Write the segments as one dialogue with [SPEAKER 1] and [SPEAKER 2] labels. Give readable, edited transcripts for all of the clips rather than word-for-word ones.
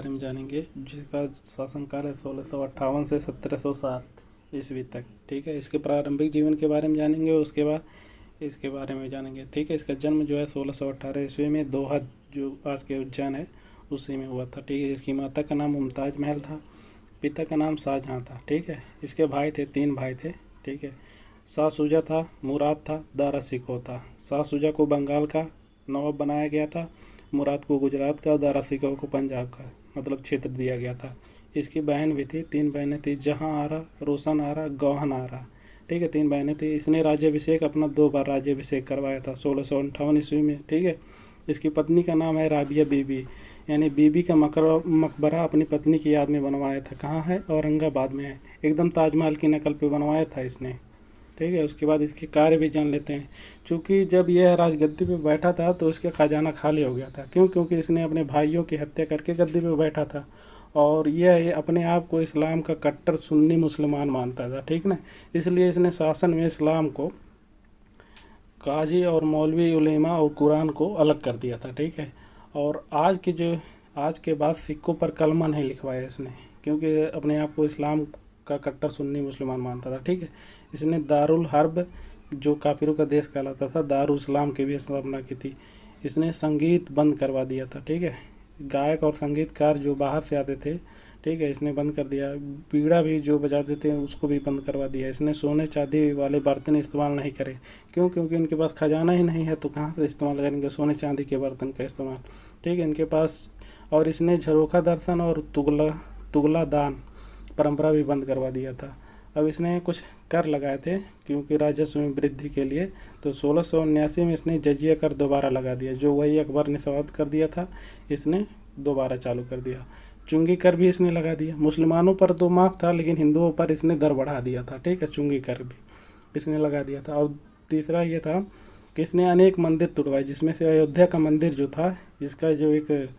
[SPEAKER 1] बारे में जानेंगे, जिसका शासनकाल है 1658 से 1707 ईस्वी तक। ठीक है, इसके प्रारंभिक जीवन के बारे में जानेंगे, उसके बाद इसके बारे में जानेंगे। ठीक है, इसका जन्म जो है 1618 ईस्वी में दोहा, जो आज के उज्जैन है, उसी में हुआ था। ठीक है, इसकी माता का नाम मुमताज़ महल था, पिता का नाम शाहजहाँ था। ठीक है, इसके भाई थे, 3 भाई थे। ठीक है, शाह शुजा था, मुराद था, दारा शिकोह था। शाह शुजा को बंगाल का नवाब बनाया गया था, मुराद को गुजरात का, दारा शिकोह को पंजाब का मतलब क्षेत्र दिया गया था। इसकी बहन भी थी, 3 बहनें थी, जहाँ आरा, रोशन आरा, गौहन आरा। ठीक है, 3 बहनें थी। इसने राज्याभिषेक अपना 2 बार राज्याभिषेक करवाया था 1658 ईस्वी में। ठीक है, इसकी पत्नी का नाम है राबिया बीबी, यानी बीबी का मकबरा अपनी पत्नी की याद में बनवाया था। कहाँ है? औरंगाबाद में है, एकदम ताजमहल की नकल पे बनवाया था इसने। ठीक है, उसके बाद इसके कार्य भी जान लेते हैं। चूँकि जब यह राजगद्दी पे बैठा था तो इसका खजाना खाली हो गया था। क्यों? क्योंकि इसने अपने भाइयों की हत्या करके गद्दी पे बैठा था, और यह अपने आप को इस्लाम का कट्टर सुन्नी मुसलमान मानता था। ठीक ना, इसलिए इसने शासन में इस्लाम को, काजी और मौलवी उलेमा और कुरान को अलग कर दिया था। ठीक है, और आज के बाद सिक्कों पर कलमा नहीं लिखवाया इसने, क्योंकि अपने आप को इस्लाम का कट्टर सुन्नी मुसलमान मानता था। ठीक है, इसने दारुल हर्ब, जो काफिरों का देश कहलाता था, दारुल इस्लाम की भी स्थापना की थी। इसने संगीत बंद करवा दिया था। ठीक है, गायक और संगीतकार जो बाहर से आते थे, ठीक है, इसने बंद कर दिया। बीड़ा भी जो बजाते थे उसको भी बंद करवा दिया। इसने सोने चांदी वाले बर्तन इस्तेमाल नहीं करे। क्यों? क्योंकि इनके पास खजाना ही नहीं है, तो कहाँ से इस्तेमाल करेंगे सोने चांदी के बर्तन का इस्तेमाल। ठीक है, इनके पास। और इसने झरोखा दर्शन और तुगला दान परंपरा भी बंद करवा दिया था। अब इसने कुछ कर लगाए थे क्योंकि राजस्व में वृद्धि के लिए, तो 1679 में इसने जजिया कर दोबारा लगा दिया, जो वही अकबर ने समाप्त कर दिया था, इसने दोबारा चालू कर दिया। चुंगी कर भी इसने लगा दिया। मुसलमानों पर तो माफ़ था, लेकिन हिंदुओं पर इसने दर बढ़ा दिया था। ठीक है, चुंगी कर भी इसने लगा दिया था। और तीसरा ये था कि इसने अनेक मंदिर तुड़वाए, जिसमें से अयोध्या का मंदिर जो था, इसका जो एक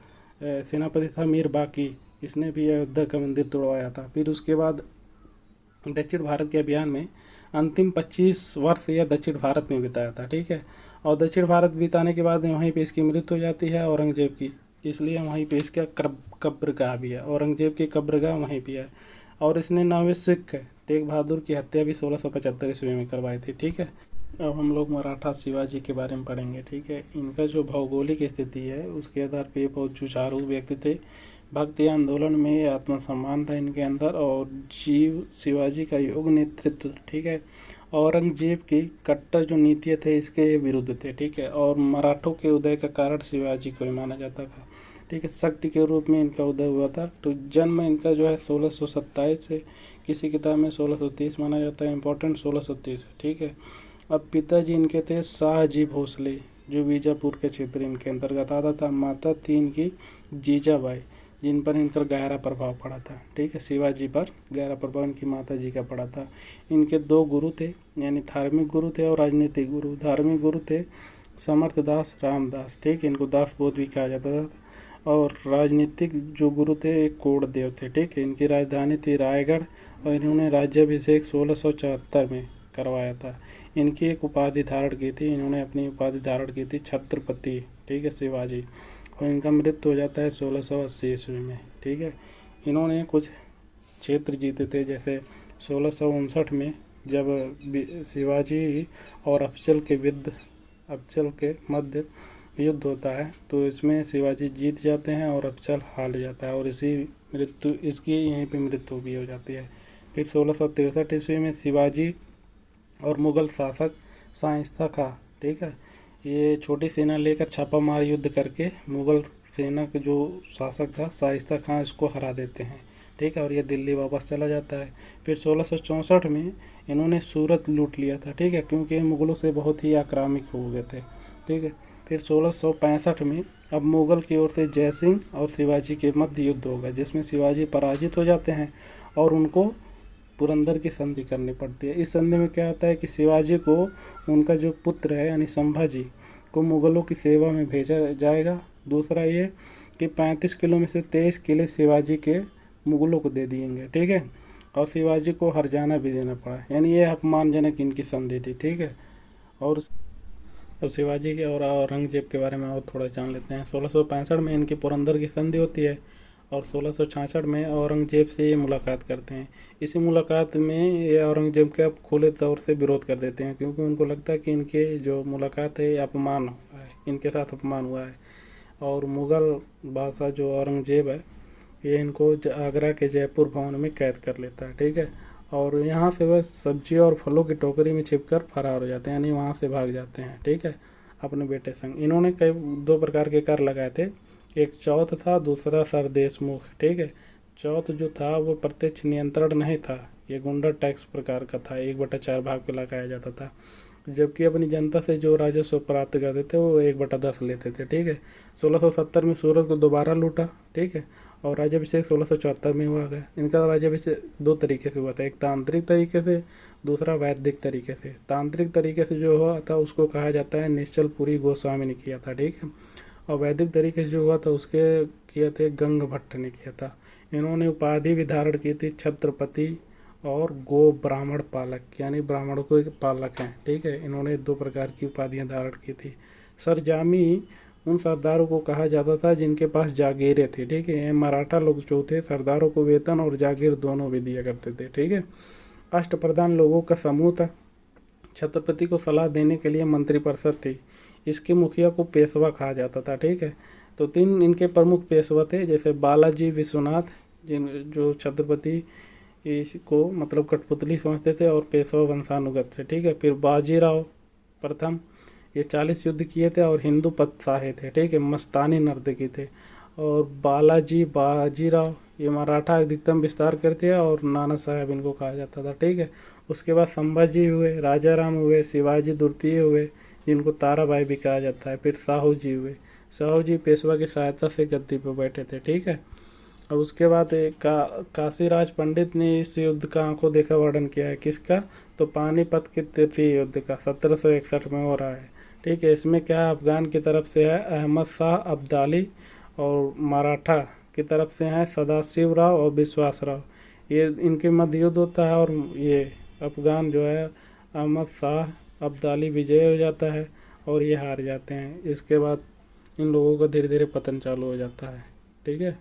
[SPEAKER 1] सेनापति था मीर बाकी, इसने भी अयोध्या का मंदिर तुड़वाया था। फिर उसके बाद दक्षिण भारत के अभियान में अंतिम 25 वर्ष यह दक्षिण भारत में बिताया था। ठीक है, और दक्षिण भारत बिताने के बाद वहीं पे इसकी मृत्यु हो जाती है औरंगजेब की, इसलिए वहीं पे इसका कब्रगाह भी है। औरंगजेब की कब्रगाह वहीं पे है। और इसने 9वें सिख तेग बहादुर की हत्या भी 1675 ईस्वी में करवाई थी। ठीक है, अब हम लोग मराठा शिवाजी के बारे में पढ़ेंगे। ठीक है, इनका जो भौगोलिक स्थिति है उसके आधार पर बहुत जुझारू व्यक्ति थे। भक्ति आंदोलन में आत्मसम्मान था इनके अंदर, और शिवाजी का योग नेतृत्व। ठीक है, औरंगजेब की कट्टर जो नीतियाँ थे इसके विरुद्ध थे। ठीक है, और मराठों के उदय का कारण शिवाजी को ही माना जाता था। ठीक है, शक्ति के रूप में इनका उदय हुआ था। तो जन्म इनका जो है 1627 से, किसी किताब में 1630 माना जाता है, इम्पोर्टेंट 1630 है। ठीक है, अब पिताजी इनके थे शाहजी भोसले, जो बीजापुर के क्षेत्र इनके अंतर्गत आता था। माता थी इनकी जीजाबाई, जिन पर इनका गहरा प्रभाव पड़ा था। ठीक है, शिवाजी पर गहरा प्रभाव इनकी माता जी का पड़ा था। इनके 2 गुरु थे, यानी धार्मिक गुरु थे और राजनीतिक गुरु। धार्मिक गुरु थे समर्थ दास रामदास। ठीक है, इनको दास बोध भी कहा जाता था। और राजनीतिक जो गुरु थे एक कोड़देव थे। ठीक है, इनकी राजधानी थी रायगढ़, और इन्होंने राज्याभिषेक 1674 में करवाया था। इनकी एक उपाधि धारण की थी, इन्होंने अपनी उपाधि धारण की थी छत्रपति। ठीक है, शिवाजी। और इनका मृत्यु हो जाता है 1680 ईस्वी में। ठीक है, इन्होंने कुछ क्षेत्र जीते थे, जैसे 1659 में जब शिवाजी और अफजल के मध्य युद्ध होता है, तो इसमें शिवाजी जीत जाते हैं और अफजल हार जाता है, और इसकी यहीं पे मृत्यु भी हो जाती है। फिर 1663 ईस्वी में शिवाजी और मुग़ल शासक शाइस्ता खां, ठीक है, ये छोटी सेना लेकर छापामार युद्ध करके मुग़ल सेना के जो शासक था शाइस्ता खां, इसको हरा देते हैं। ठीक है, और ये दिल्ली वापस चला जाता है। फिर 1664 में इन्होंने सूरत लूट लिया था। ठीक है, क्योंकि मुग़लों से बहुत ही आक्रामक हो गए थे। ठीक है, फिर 1665 में अब मुग़ल की ओर से जयसिंह और शिवाजी के मध्य युद्ध होगा, जिसमें शिवाजी पराजित हो जाते हैं और उनको पुरंदर की संधि करनी पड़ती है। इस संधि में क्या होता है कि शिवाजी को उनका जो पुत्र है यानी संभाजी को मुग़लों की सेवा में भेजा जाएगा। दूसरा ये कि 35 किलो में से 23 किले शिवाजी के मुग़लों को दे दिएंगे। ठीक है, और शिवाजी को हरजाना भी देना पड़ा, यानी ये अपमानजनक इनकी संधि थी। ठीक है, और शिवाजी के और औरंगजेब के बारे में और थोड़ा जान लेते हैं। 1665 में इनकी पुरंदर की संधि होती है, और 1666 में औरंगजेब से ये मुलाकात करते हैं। इसी मुलाकात में ये औरंगजेब का खुले तौर से विरोध कर देते हैं, क्योंकि उनको लगता है कि इनके जो मुलाकात है ये अपमान हुआ है, इनके साथ अपमान हुआ है। और मुग़ल बादशाह जो औरंगजेब है ये इनको आगरा के जयपुर भवन में कैद कर लेता है, ठीक है। और यहाँ से वह सब्जी और फलों की टोकरी में छिपकर फरार हो जाते हैं, यानी वहाँ से भाग जाते हैं, ठीक है, अपने बेटे संग। इन्होंने कई 2 प्रकार के कर लगाए थे, एक चौथ था, दूसरा सरदेशमुख, ठीक है। चौथ जो था वो प्रत्यक्ष नियंत्रण नहीं था, ये गुंडा टैक्स प्रकार का था, 1/4 भाग पे लगाया जाता था। जबकि अपनी जनता से जो राजस्व प्राप्त करते थे वो 1/10 लेते थे, ठीक है। 1670 में सूरत को दोबारा लूटा, ठीक है। और राज्याभिषेक 1674 में हुआ गया। इनका राज्याभिषेक 2 तरीके से हुआ था, एक तांत्रिक तरीके से, दूसरा वैदिक तरीके से। तांत्रिक तरीके से जो हुआ था उसको कहा जाता है निश्चलपुरी गोस्वामी ने किया था, ठीक है। और वैदिक तरीके से जो हुआ था उसके किए थे गंग भट्ट ने किया था। इन्होंने उपाधि भी धारण की थी छत्रपति और गो ब्राह्मण पालक, यानी ब्राह्मणों के पालक हैं, ठीक है। इन्होंने 2 प्रकार की उपाधियां धारण की थी। सरजामी उन सरदारों को कहा जाता था जिनके पास जागीरें थी, ठीक है। ये मराठा लोग जो थे सरदारों को वेतन और जागीर दोनों भी दिया करते थे, ठीक है। अष्टप्रधान लोगों का समूह था। छत्रपति को सलाह देने के लिए मंत्रिपरिषद थी। इसके मुखिया को पेशवा कहा जाता था, ठीक है। तो 3 इनके प्रमुख पेशवा थे, जैसे बालाजी विश्वनाथ, जिन जो छत्रपति इसको मतलब कठपुतली समझते थे और पेशवा वंशानुगत थे, ठीक है। फिर बाजीराव प्रथम, ये 40 युद्ध किए थे और हिंदू पत्साहे थे, ठीक है, मस्तानी नर्तकी थे। और बाजीराव ये मराठा अधिकतम विस्तार करते हैं और नाना साहब इनको कहा जाता था, ठीक है। उसके बाद संभाजी हुए, राजा राम हुए, शिवाजी द्वितीय हुए जिनको ताराबाई भी कहा जाता है, फिर साहू जी हुए। साहू जी पेशवा की सहायता से गद्दी पर बैठे थे, ठीक है। और उसके बाद काशीराज पंडित ने इस युद्ध का आंखों देखा वर्णन किया है, किसका, तो पानीपत के तृतीय युद्ध का 1761 में हो रहा है, ठीक है। इसमें क्या अफगान की तरफ से है अहमद शाह अब्दाली और मराठा की तरफ से हैं सदाशिव राव और विश्वास राव। ये इनके मध्य युद्ध होता है और ये अफगान जो है अहमद शाह अब्दाली विजय हो जाता है और ये हार जाते हैं। इसके बाद इन लोगों का धीरे धीरे पतन चालू हो जाता है, ठीक है।